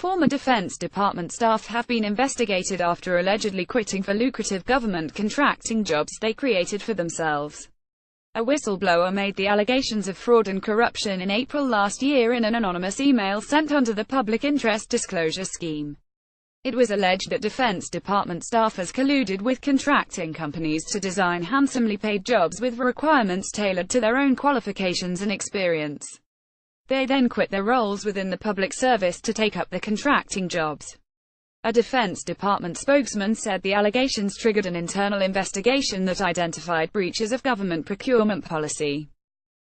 Former Defense Department staff have been investigated after allegedly quitting for lucrative government contracting jobs they created for themselves. A whistleblower made the allegations of fraud and corruption in April last year in an anonymous email sent under the Public Interest Disclosure Scheme. It was alleged that Defense Department staffers colluded with contracting companies to design handsomely paid jobs with requirements tailored to their own qualifications and experience. They then quit their roles within the public service to take up the contracting jobs. A Defense Department spokesman said the allegations triggered an internal investigation that identified breaches of government procurement policy.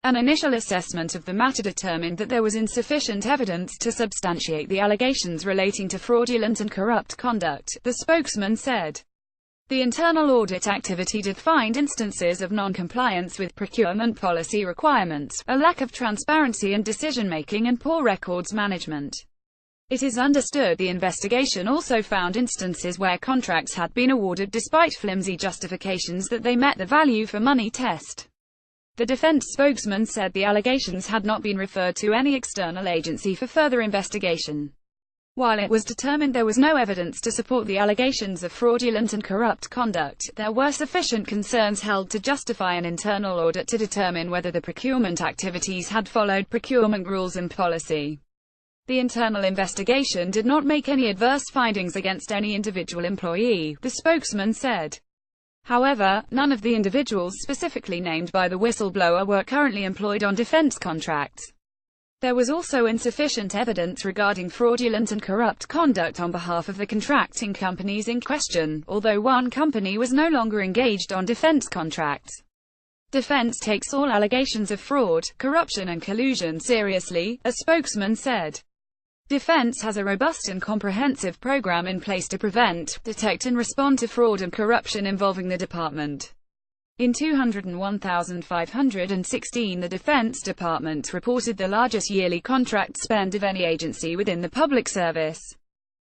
An initial assessment of the matter determined that there was insufficient evidence to substantiate the allegations relating to fraudulent and corrupt conduct, the spokesman said. The internal audit activity did find instances of non-compliance with procurement policy requirements, a lack of transparency in decision-making and poor records management. It is understood the investigation also found instances where contracts had been awarded despite flimsy justifications that they met the value for money test. The defense spokesman said the allegations had not been referred to any external agency for further investigation. While it was determined there was no evidence to support the allegations of fraudulent and corrupt conduct, there were sufficient concerns held to justify an internal audit to determine whether the procurement activities had followed procurement rules and policy. The internal investigation did not make any adverse findings against any individual employee, the spokesman said. However, none of the individuals specifically named by the whistleblower were currently employed on defense contracts. There was also insufficient evidence regarding fraudulent and corrupt conduct on behalf of the contracting companies in question, although one company was no longer engaged on defense contracts. Defense takes all allegations of fraud, corruption and collusion seriously, a spokesman said. Defense has a robust and comprehensive program in place to prevent, detect and respond to fraud and corruption involving the department. In 2001,516, the Defense Department reported the largest yearly contract spend of any agency within the public service.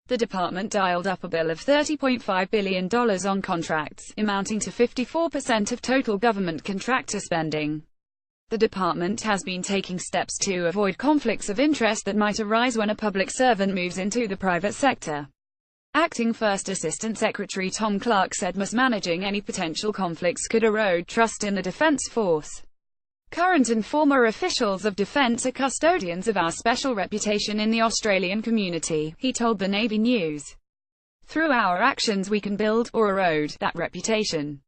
The department dialed up a bill of $30.5 billion on contracts, amounting to 54% of total government contractor spending. The department has been taking steps to avoid conflicts of interest that might arise when a public servant moves into the private sector. Acting First Assistant Secretary Tom Clark said mismanaging any potential conflicts could erode trust in the defense force. Current and former officials of defense are custodians of our special reputation in the Australian community, he told the Navy News. Through our actions we can build, or erode, that reputation.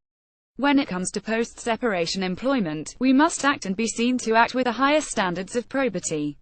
When it comes to post-separation employment, we must act and be seen to act with the highest standards of probity.